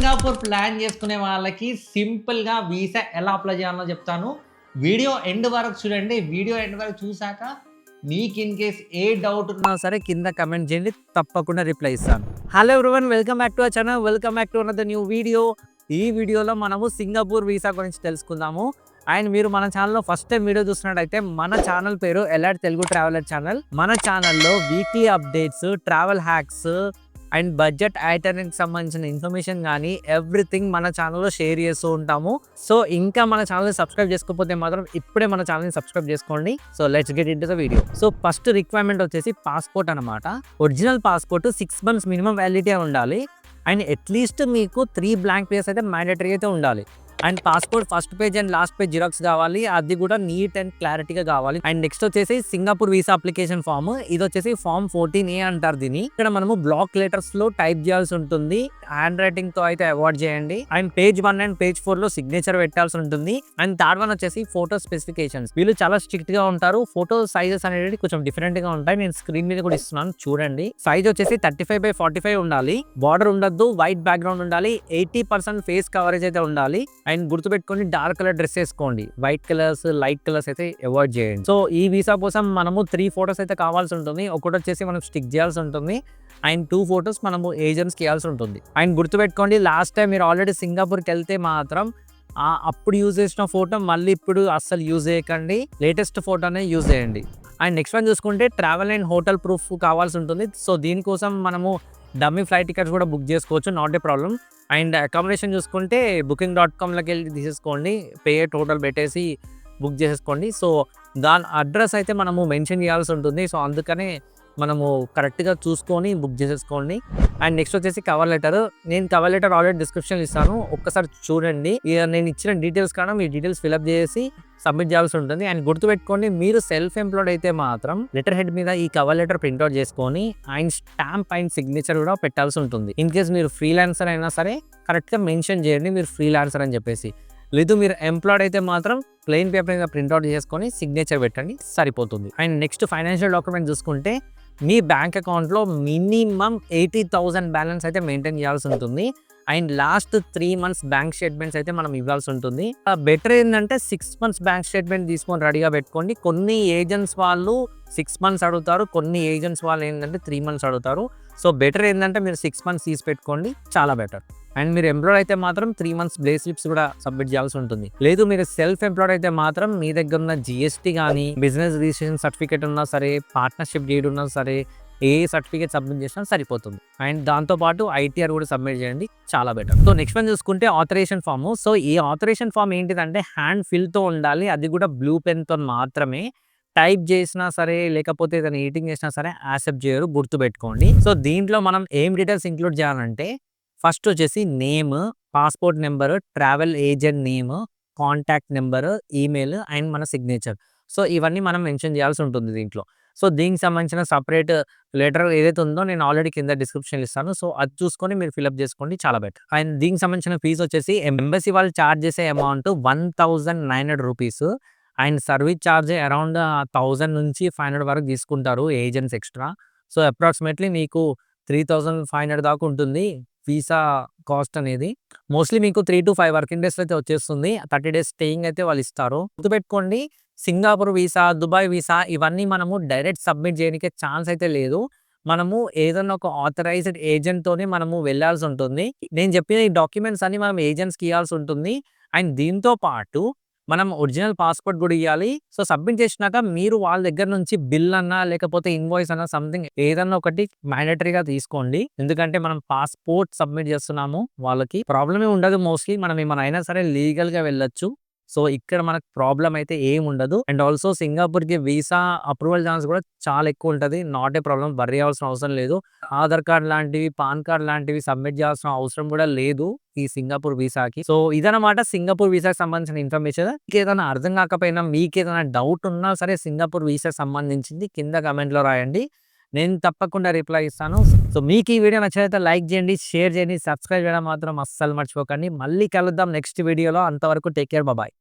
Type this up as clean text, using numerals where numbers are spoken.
Singapore plan చేసుకునే వాళ్ళకి సింపుల్‌గా వీసా ఎలా అప్లై చేయాలో చెప్తాను. వీడియో ఎండ్ వరకు చూడండి. వీడియో ఎండ్ వరకు చూసాక మీకు ఇన్ కేస్ ఏ డౌట్ ఉన్నా సరే కింద కామెంట్ చేయండి. తప్పకుండా రిప్లై ఇస్తాను. Hello everyone, welcome back to our channel. Welcome back to another new video. ఈ వీడియోలో మనము సింగపూర్ వీసా గురించి తెలుసుకుందాము. అండ్ మీరు మన ఛానల్‌లో ఫస్ట్ టైం వీడియో చూస్తున్నట్టయితే మన ఛానల్ పేరు ఎల్ఆర్ తెలుగు ట్రావెలర్ ఛానల్. మన ఛానల్‌లో weekly updates, travel hacks and budget ఐటెమ్‌కి సంబంధించిన ఇన్ఫర్మేషన్ కానీ ఎవ్రీథింగ్ మన ఛానల్‌లో షేర్ చేస్తూ ఉంటాము. సో ఇంకా మన ఛానల్‌ని సబ్స్క్రైబ్ చేసుకోకపోతే మాత్రం ఇప్పుడే మన ఛానల్‌ని సబ్స్క్రైబ్ చేసుకోండి. So let's get into the video. So first requirement వచ్చేసి పాస్‌పోర్ట్ అనమాట. Original passport 6 months minimum validity ఉండాలి. అండ్ అట్లీస్ట్ మీకు 3 బ్లాంక్ పేజెస్ అయితే మ్యాండేటరీ అయితే ఉండాలి. And passport first page and last page xerox కావాలి. అది కూడా నీట్ అండ్ క్లారిటీగా కావాలి. అండ్ నెక్స్ట్ వచ్చేసి సింగపూర్ వీసా అప్లికేషన్ ఫామ్. ఇది వచ్చేసి ఫామ్ 14A అంటారు దీన్ని. ఇక్కడ మనము బ్లాక్ లెటర్స్ లో టైప్ చేయాల్సి ఉంటుంది. హ్యాండ్ రైటింగ్ తో అయితే అవాయిడ్ చేయండి. అండ్ పేజ్ 1 అండ్ పేజ్ 4 లో సిగ్నేచర్ పెట్టాల్సి ఉంటుంది. అండ్ థర్డ్ వన్ వచ్చేసి ఫోటో స్పెసిఫికేషన్స్. వీళ్ళు చాలా స్ట్రిక్ట్ గా ఉంటారు. ఫోటో సైజెస్ అనేది కొంచెం డిఫరెంట్ గా ఉంటాయి. నేను స్క్రీన్ మీద కూడా ఇస్తున్నాను చూడండి. సైజ్ వచ్చేసి 35x45 ఉండాలి. బార్డర్ ఉండద్దు. వైట్ బ్యాక్గ్రౌండ్ ఉండాలి. 80% ఫేస్ కవరేజ్ అయితే ఉండాలి. అండ్ గుర్తుపెట్టుకొని డార్క్ కలర్ డ్రెస్ వేసుకోండి. వైట్ కలర్స్, లైట్ కలర్స్ అయితే అవాయిడ్ చేయండి. సో ఈ వీసా కోసం మనము 3 ఫోటోస్ అయితే కావాల్సి ఉంటుంది. ఒకటి వచ్చేసి మనం స్టిక్ చేయాల్సి ఉంటుంది. అండ్ 2 ఫోటోస్ మనము ఏజెంట్స్కి ఇవ్వాల్సి ఉంటుంది. అండ్ గుర్తుపెట్టుకోండి, లాస్ట్ టైం మీరు ఆల్రెడీ సింగపూర్కి వెళ్తే మాత్రం అప్పుడు యూజ్ చేసిన ఫోటో మళ్ళీ ఇప్పుడు అస్సలు యూజ్ చేయకండి. లేటెస్ట్ ఫోటోనే యూజ్ చేయండి. అండ్ నెక్స్ట్ వన్ చూసుకుంటే ట్రావెల్ అండ్ హోటల్ ప్రూఫ్ కావాల్సి ఉంటుంది. సో దీనికోసం మనము డమ్మీ ఫ్లైట్ టికెట్స్ కూడా బుక్ చేసుకోవచ్చు, not a problem. And accommodation చూసుకుంటే booking.comలోకి వెళ్ళి తీసేసుకోండి. పే టోటల్ పెట్టేసి బుక్ చేసేసుకోండి. సో దాని అడ్రస్ అయితే మనము మెన్షన్ చేయాల్సి ఉంటుంది. సో అందుకనే మనము కరెక్ట్గా చూసుకొని బుక్ చేసేసుకోండి. అండ్ నెక్స్ట్ వచ్చేసి కవర్ లెటర్. నేను కవర్ లెటర్ ఆల్రెడీ డిస్క్రిప్షన్లో ఇస్తాను, ఒక్కసారి చూడండి. నేను ఇచ్చిన డీటెయిల్స్ కన్నా మీ డీటెయిల్స్ ఫిల్అప్ చేసి సబ్మిట్ చేయాల్సి ఉంటుంది. అండ్ గుర్తుపెట్టుకోండి, మీరు సెల్ఫ్ ఎంప్లాయిడ్ అయితే మాత్రం లెటర్ హెడ్ మీద ఈ కవర్ లెటర్ ప్రింట్అవుట్ చేసుకొని అండ్ స్టాంప్ అండ్ సిగ్నేచర్ కూడా పెట్టాల్సి ఉంటుంది. ఇన్ కేస్ మీరు ఫ్రీలాన్సర్ అయినా సరే కరెక్ట్గా మెన్షన్ చేయండి మీరు ఫ్రీలాన్సర్ అని చెప్పేసి. లేదు మీరు ఎంప్లాయిడ్ అయితే మాత్రం ప్లెయిన్ పేపర్ మీద ప్రింట్అవుట్ చేసుకొని సిగ్నేచర్ పెట్టండి, సరిపోతుంది. అండ్ నెక్స్ట్ ఫైనాన్షియల్ డాక్యుమెంట్ చూసుకుంటే మీ బ్యాంక్ అకౌంట్లో మినిమం 80,000 బ్యాలెన్స్ అయితే మెయింటైన్ చేయాల్సి ఉంటుంది. And last 3 months bank statements అయితే మనం ఇవ్వాల్సి ఉంటుంది. బెటర్ ఏంటంటే 6 months బ్యాంక్ స్టేట్మెంట్ తీసుకొని రెడీగా పెట్టుకోండి. కొన్ని ఏజెంట్స్ వాళ్ళు 6 months అడుగుతారు, కొన్ని ఏజెంట్స్ వాళ్ళు ఏంటంటే 3 months అడుగుతారు. సో బెటర్ ఏంటంటే మీరు 6 months తీసి పెట్టుకోండి, చాలా బెటర్. అండ్ మీరు ఎంప్లాయిడ్ అయితే మాత్రం 3 months బ్లే స్లిప్స్ కూడా సబ్మిట్ చేయాల్సి ఉంటుంది. లేదు మీరు సెల్ఫ్ ఎంప్లాయిడ్ అయితే మాత్రం మీ దగ్గర ఉన్న GST కానీ బిజినెస్ రిజిస్ట్రేషన్ సర్టిఫికేట్ ఉన్నా సరే, పార్ట్నర్షిప్ డీడ్ ఉన్నా సరే, ఏ సర్టిఫికేట్ సబ్మిట్ చేసినా సరిపోతుంది. అండ్ దాంతోపాటు ITR కూడా సబ్మిట్ చేయండి, చాలా బెటర్. సో నెక్స్ట్ వన్ చూసుకుంటే ఆథరైజేషన్ ఫామ్. సో ఈ ఆథరైజేషన్ ఫామ్ ఏంటిదంటే హ్యాండ్ ఫిల్తో ఉండాలి. అది కూడా బ్లూ పెన్తో మాత్రమే. టైప్ చేసినా సరే లేకపోతే ఏదైనా ఎడిటింగ్ చేసినా సరే యాక్సెప్ట్ చేయరు, గుర్తుపెట్టుకోండి. సో దీంట్లో మనం ఏం డీటెయిల్స్ ఇంక్లూడ్ చేయాలంటే ఫస్ట్ వచ్చేసి name, passport number, travel agent name, contact number, email and మన సిగ్నేచర్. సో ఇవన్నీ మనం మెన్షన్ చేయాల్సి ఉంటుంది దీంట్లో. సో దీనికి సంబంధించిన సపరేట్ లెటర్ ఏదైతే ఉందో నేను ఆల్రెడీ కింద డిస్క్రిప్షన్ ఇస్తాను. సో అది చూసుకొని మీరు ఫిల్అప్ చేసుకోండి, చాలా బెటర్. అండ్ దీనికి సంబంధించిన ఫీజు వచ్చేసి ఎంబసీ వాళ్ళు ఛార్జ్ చేసే amount 1,900 rupees. And service charge around 1,000 నుంచి 500 వరకు తీసుకుంటారు ఏజెంట్స్ ఎక్స్ట్రా. సో అప్రాక్సిమేట్లీ మీకు 3,500 దాకా ఉంటుంది వీసా కాస్ట్ అనేది. మోస్ట్లీ మీకు 3 to 5 వర్కింగ్ డేస్ అయితే వచ్చేస్తుంది. 30 days స్టేయింగ్ అయితే వాళ్ళు ఇస్తారు. గుర్తుపెట్టుకోండి, సింగపూర్ వీసా, దుబాయ్ వీసా ఇవన్నీ మనము డైరెక్ట్ సబ్మిట్ చేయడానికి ఛాన్స్ అయితే లేదు. మనము ఏదైనా ఒక ఆథరైజ్డ్ ఏజెంట్తోనే మనము వెళ్ళాల్సి ఉంటుంది. నేను చెప్పిన ఈ డాక్యుమెంట్స్ అన్ని మనం ఏజెంట్స్కి ఇవ్వాల్సి ఉంటుంది. అండ్ దీంతో పాటు మనం ఒరిజినల్ పాస్పోర్ట్ కూడా ఇవ్వాలి. సో సబ్మిట్ చేసినాక మీరు వాళ్ళ దగ్గర నుంచి బిల్ అన్నా లేకపోతే ఇన్వాయిస్ అన్నా సంథింగ్ ఏదన్నా ఒకటి మ్యాండేటరీగా తీసుకోండి. ఎందుకంటే మనం పాస్పోర్ట్ సబ్మిట్ చేస్తున్నాము, వాళ్ళకి ప్రాబ్లమే ఉండదు. మోస్ట్లీ మనం ఏమైనా అయినా సరే లీగల్గా వెళ్ళొచ్చు. సో ఇక్కడ మనకు ప్రాబ్లం అయితే ఏం ఉండదు. అండ్ ఆల్సో సింగపూర్కి వీసా అప్రూవల్ ఛాన్స్ కూడా చాలా ఎక్కువ ఉంటుంది, నాట్ ఏ ప్రాబ్లం. వర్రీ అవ్వాల్సిన అవసరం లేదు. ఆధార్ కార్డ్ లాంటివి, పాన్ కార్డ్ లాంటివి సబ్మిట్ చేయాల్సిన అవసరం కూడా లేదు ఈ సింగపూర్ వీసాకి. సో ఇదన్నమాట సింగపూర్ వీసాకి సంబంధించిన ఇన్ఫర్మేషన్. మీకు ఏదైనా అర్థం కాకపోయినా, మీకు ఏదైనా డౌట్ ఉన్నా సరే సింగపూర్ వీసాకి సంబంధించింది కింద కమెంట్లో రాయండి, నేను తప్పకుండా రిప్లై ఇస్తాను. సో మీకు ఈ వీడియో నచ్చినట్లయితే లైక్ చేయండి, షేర్ చేయండి, సబ్స్క్రైబ్ చేయడం మాత్రం అస్సలు మర్చిపోకండి. మళ్ళీ కలుద్దాం నెక్స్ట్ వీడియోలో. అంతవరకు టేక్ కేర్, బాయ్.